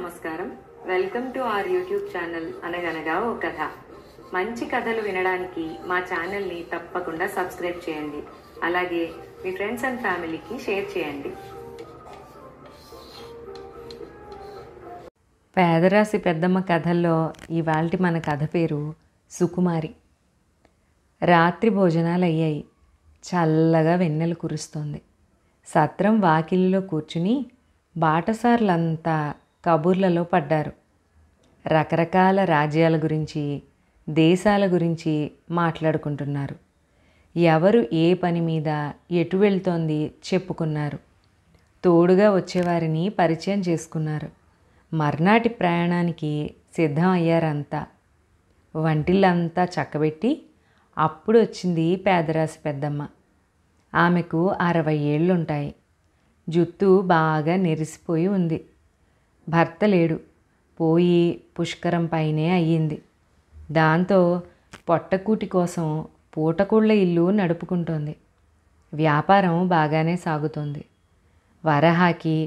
నమస్కారం. Welcome to our YouTube channel అనగనగా ఓ కథ. మంచి కథలు వినడానికి మా ఛానల్ని తప్పకుండా సబ్స్క్రైబ్ చేయండి. అలాగే మీ ఫ్రెండ్స్ అండ్ ఫ్యామిలీకి షేర్ చేయండి. పేదరాశి పెద్దమ్మ కథల్లో ఇవాల్టి మన కథ పేరు సుకుమారి. రాత్రి భోజనాలు అయ్యాయి. చల్లగా వెన్నెల కురుస్తోంది. సత్రం వాకిలిలో కూర్చుని బాటసార్లంతా కబుర్లలో పడ్డారు. రకరకాల రాజ్యాల గురించి, దేశాల గురించి మాట్లాడుకుంటున్నారు. ఎవరు ఏ పని మీద ఎటు వెళ్తోంది చెప్పుకున్నారు. తోడుగా వచ్చేవారిని పరిచయం చేసుకున్నారు. మర్నాటి ప్రయాణానికి సిద్ధం అయ్యారంతా. వంటిల్లంతా చక్కబెట్టి అప్పుడు వచ్చింది పేదరాశి పెద్దమ్మ. ఆమెకు 60 ఏళ్ళుంటాయి. జుత్తు బాగా నెరిసిపోయి ఉంది. భర్త లేడు, పోయి పుష్కరం పైనే అయ్యింది. దాంతో పొట్టకూటి కోసం పూటకూళ్ళ ఇల్లు నడుపుకుంటోంది. వ్యాపారం బాగానే సాగుతోంది. వరహాకి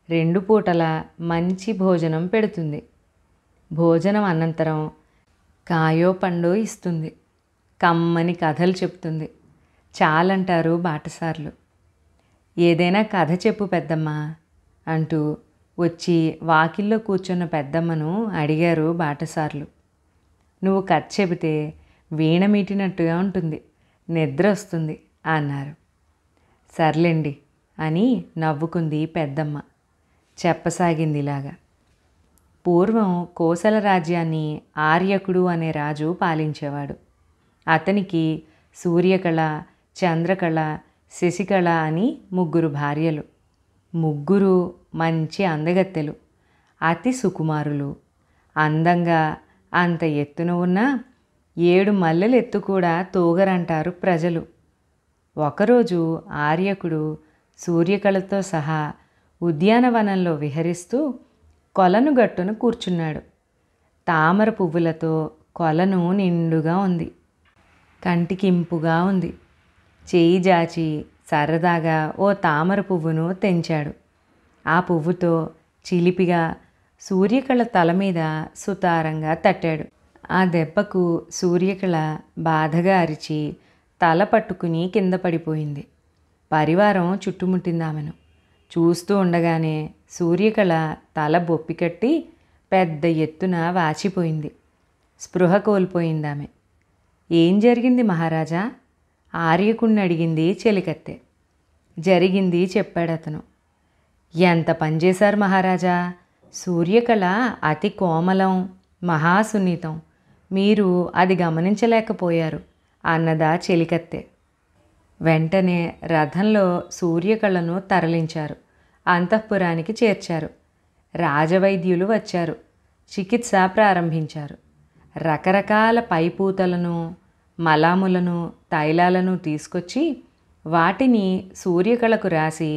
2 పూటల మంచి భోజనం పెడుతుంది. భోజనం అనంతరం కాయో పండో ఇస్తుంది. కమ్మని కథలు చెప్తుంది. చాలంటారు బాటసార్లు. ఏదైనా కథ చెప్పు పెద్దమ్మా అంటూ వచ్చి వాకిల్లో కూర్చున్న పెద్దమ్మను అడిగారు బాటసార్లు. నువ్వు కథ చెబితే వీణ మీటినట్టుగా ఉంటుంది, నిద్ర వస్తుంది అన్నారు. సర్లేండి అని నవ్వుకుంది పెద్దమ్మ. చెప్పసాగింది ఇలాగా. పూర్వం కోసల రాజ్యాన్ని ఆర్యకుడు అనే రాజు పాలించేవాడు. అతనికి సూర్యకళ, చంద్రకళ, శశికళ అని 3 భార్యలు. 3 మంచి అందగత్తెలు, అతి సుకుమారులు. అందంగా అంత ఎత్తున ఉన్న 7 మల్లెల ఎత్తు కూడా తూగరంటారు ప్రజలు. ఒకరోజు ఆర్యకుడు సూర్యకళతో సహా ఉద్యానవనంలో విహరిస్తూ కొలను గట్టున కూర్చున్నాడు. తామర పువ్వులతో కొలను నిండుగా ఉంది. కంటికింపుగా ఉంది. చేయి జాచి సరదాగా ఓ తామర పువ్వును తెంచాడు. ఆ పువ్వుతో చిలిపిగా సూర్యకళ తల మీద సుతారంగా తట్టాడు. ఆ దెబ్బకు సూర్యకళ బాధగా అరిచి తల పట్టుకుని కింద పడిపోయింది. పరివారం చుట్టుముట్టిందామెను. చూస్తూ ఉండగానే సూర్యకళ తల బొప్పికట్టి పెద్ద ఎత్తున వాచిపోయింది. స్పృహ కోల్పోయిందామె. ఏం జరిగింది మహారాజా? ఆర్యకుణ్ణి అడిగింది చెలికత్తె. జరిగింది చెప్పాడతను. ఎంత పనిచేశారు మహారాజా? సూర్యకళ అతి కోమలం, మహాసున్నితం. మీరు అది గమనించలేకపోయారు అన్నదా చెలికత్తె. వెంటనే రథంలో సూర్యకళను తరలించారు. అంతఃపురానికి చేర్చారు. రాజవైద్యులు వచ్చారు. చికిత్స ప్రారంభించారు. రకరకాల పైపూతలను, మలాములను, తైలాలను తీసుకొచ్చి వాటిని సూర్యకళకు రాసి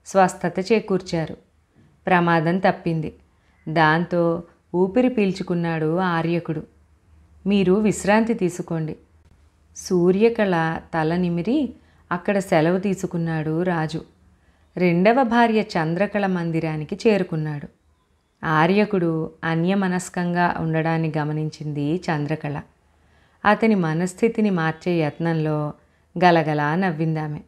స్వస్థత చేకూర్చారు. ప్రమాదం తప్పింది. దాంతో ఊపిరి పీల్చుకున్నాడు ఆర్యకుడు. మీరు విశ్రాంతి తీసుకోండి. సూర్యకళ తల నిమిరి అక్కడ సెలవు తీసుకున్నాడు రాజు. 2వ భార్య చంద్రకళ మందిరానికి చేరుకున్నాడు. ఆర్యకుడు అన్యమనస్కంగా ఉండడాన్ని గమనించింది చంద్రకళ. అతని మనస్థితిని మార్చే యత్నంలో గలగలా నవ్విందామె.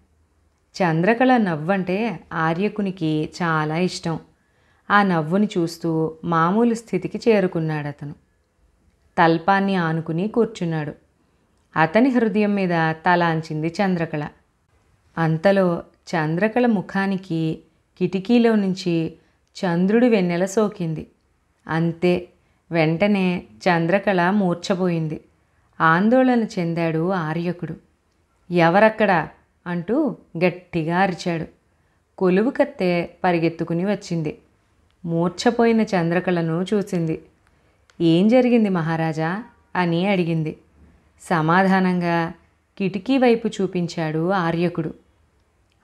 చంద్రకళ నవ్వంటే ఆర్యకునికి చాలా ఇష్టం. ఆ నవ్వుని చూస్తూ మామూలు స్థితికి చేరుకున్నాడతను. తల్పాన్ని ఆనుకుని కూర్చున్నాడు. అతని హృదయం మీద తలాంచింది చంద్రకళ. అంతలో చంద్రకళ ముఖానికి కిటికీలో నుంచి చంద్రుడి వెన్నెల సోకింది. అంతే, వెంటనే చంద్రకళ మూర్ఛపోయింది. ఆందోళన చెందాడు ఆర్యకుడు. ఎవరక్కడా అంటూ గట్టిగా అరిచాడు. కొలువు కత్తె పరిగెత్తుకుని వచ్చింది. మూర్ఛపోయిన చంద్రకళను చూసింది. ఏం జరిగింది మహారాజా అని అడిగింది. సమాధానంగా కిటికీ వైపు చూపించాడు ఆర్యకుడు.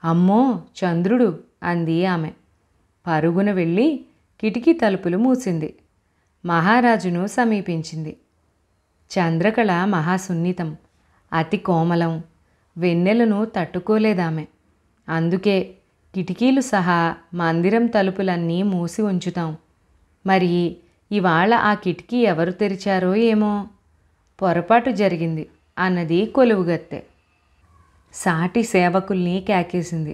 అమ్మో చంద్రుడు అంది ఆమె. పరుగున వెళ్ళి కిటికీ తలుపులు మూసింది. మహారాజును సమీపించింది. చంద్రకళ మహాసున్నితం, అతి కోమలం. వెన్నెలను తట్టుకోలేదామె. అందుకే కిటికీలు సహా మందిరం తలుపులన్నీ మూసి ఉంచుతాం. మరి ఇవాళ ఆ కిటికీ ఎవరు తెరిచారో ఏమో, పొరపాటు జరిగింది అన్నది కొలువుగత్తె. సాటి సేవకుల్ని కేకేసింది.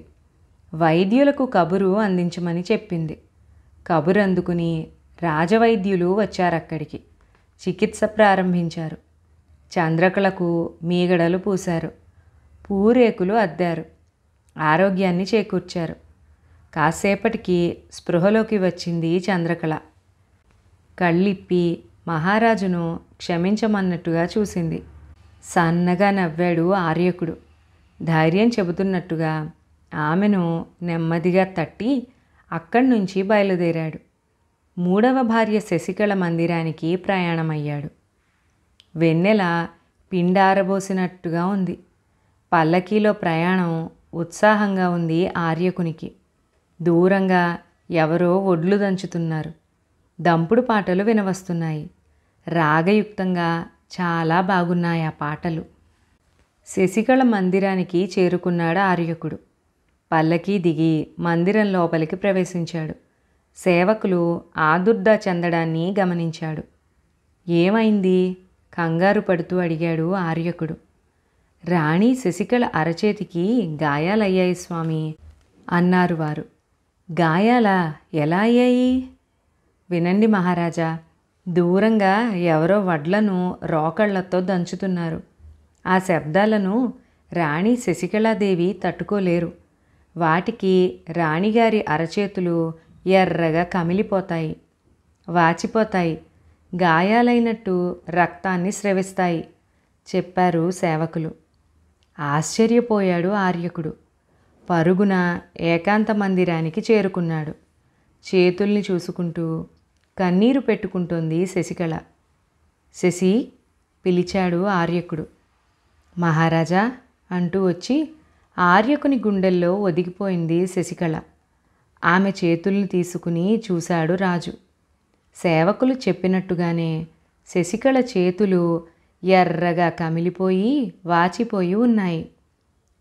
వైద్యులకు కబురు అందించమని చెప్పింది. కబురు అందుకుని రాజవైద్యులు వచ్చారక్కడికి. చికిత్స ప్రారంభించారు. చంద్రకళకు మీగడలు పూశారు, పూరేకులు అద్దారు, ఆరోగ్యాన్ని చేకూర్చారు. కాసేపటికి స్పృహలోకి వచ్చింది చంద్రకళ. కళ్ళిప్పి మహారాజును క్షమించమన్నట్టుగా చూసింది. సన్నగా నవ్వాడు ఆర్యకుడు. ధైర్యం చెబుతున్నట్టుగా ఆమెను నెమ్మదిగా తట్టి అక్కడి నుంచి బయలుదేరాడు. 3వ భార్య శశికళ మందిరానికి ప్రయాణమయ్యాడు. వెన్నెల పిండారబోసినట్టుగా ఉంది. పల్లకీలో ప్రయాణం ఉత్సాహంగా ఉంది ఆర్యకునికి. దూరంగా ఎవరో ఒడ్లు దంచుతున్నారు. దంపుడు పాటలు వినవస్తున్నాయి. రాగయుక్తంగా చాలా బాగున్నాయి ఆ పాటలు. శశికళ మందిరానికి చేరుకున్నాడు ఆర్యకుడు. పల్లకీ దిగి మందిరం లోపలికి ప్రవేశించాడు. సేవకులు ఆదుర్దా చెందడాన్ని గమనించాడు. ఏమైంది? కంగారు పడుతూ అడిగాడు ఆర్యకుడు. రాణి శశికళ అరచేతికి గాయాలయ్యాయి స్వామి అన్నారు వారు. గాయాలా? ఎలా అయ్యాయి? వినండి మహారాజా, దూరంగా ఎవరో వడ్లను రోకళ్లతో దంచుతున్నారు. ఆ శబ్దాలను రాణి శశికళాదేవి తట్టుకోలేరు. వాటికి రాణిగారి అరచేతులు ఎర్రగా కమిలిపోతాయి, వాచిపోతాయి, గాయాలైనట్టు రక్తాన్ని స్రవిస్తాయి చెప్పారు సేవకులు. ఆశ్చర్యపోయాడు ఆర్యకుడు. పరుగున ఏకాంత మందిరానికి చేరుకున్నాడు. చేతుల్ని చూసుకుంటూ కన్నీరు పెట్టుకుంటోంది శశికళ. శశి పిలిచాడు ఆర్యకుడు. మహారాజా అంటూ వచ్చి ఆర్యకుని గుండెల్లో ఒదిగిపోయింది శశికళ. ఆమె చేతుల్ని తీసుకుని చూశాడు రాజు. సేవకులు చెప్పినట్టుగానే శశికళ చేతులు ఎర్రగా కమిలిపోయి వాచిపోయి ఉన్నాయి.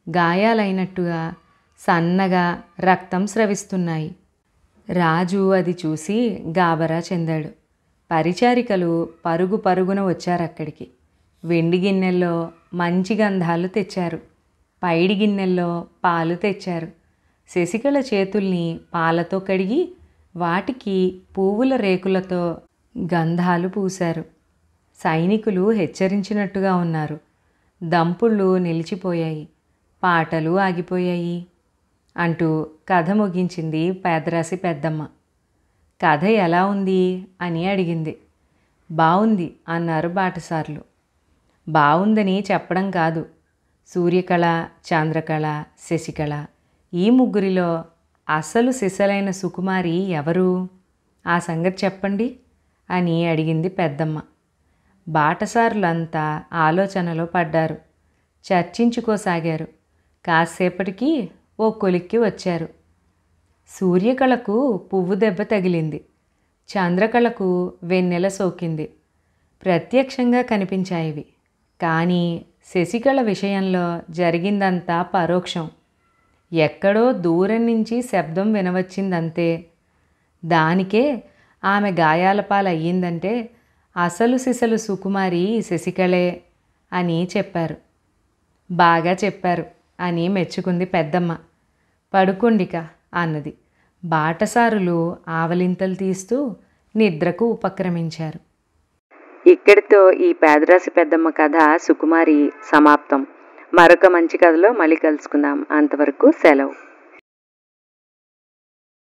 గాయాలైనట్టుగా సన్నగా రక్తం స్రవిస్తున్నాయి. రాజు అది చూసి గాబరా చెందాడు. పరిచారికలు పరుగు పరుగున వచ్చారక్కడికి. వెండి గిన్నెల్లో మంచి గంధాలు తెచ్చారు. పైడి గిన్నెల్లో పాలు తెచ్చారు. శశికళ చేతుల్ని పాలతో కడిగి వాటికి పువ్వుల రేకులతో గంధాలు పూశారు. సైనికులు హెచ్చరించినట్టుగా ఉన్నారు. దంపుళ్ళు నిలిచిపోయాయి, పాటలు ఆగిపోయాయి అంటూ కథ ముగించింది పేదరాశి పెద్దమ్మ. కథ ఎలా ఉంది అని అడిగింది. బావుంది అన్నారు బాటసార్లు. బావుందని చెప్పడం కాదు, సూర్యకళ, చంద్రకళ, శశికళ ఈ ముగ్గురిలో అసలు సిసలైన సుకుమారి ఎవరు? ఆ సంగతి చెప్పండి అని అడిగింది పెద్దమ్మ. బాటసారులంతా ఆలోచనలో పడ్డారు. చర్చించుకోసాగారు. కాసేపటికి ఓ కొలిక్కి వచ్చారు. సూర్యకళకు పువ్వు దెబ్బ తగిలింది. చంద్రకళకు వెన్నెల సోకింది. ప్రత్యక్షంగా కనిపించాయివి. కానీ శశికళ విషయంలో జరిగిందంతా పరోక్షం. ఎక్కడో దూరం నుంచి శబ్దం వినవచ్చిందంతే. దానికే ఆమె గాయాల పాలయ్యిందంటే అసలు సిసలు సుకుమారి శశికళే అని చెప్పారు. బాగా చెప్పారు అని మెచ్చుకుంది పెద్దమ్మ. పడుకోండిక అన్నది. బాటసారులు ఆవలింతలు తీస్తూ నిద్రకు ఉపక్రమించారు. ఇక్కడితో ఈ పేదరాశి పెద్దమ్మ కథ సుకుమారి సమాప్తం. మరొక మంచి కథలో మళ్ళీ కలుసుకుందాం. అంతవరకు సెలవు.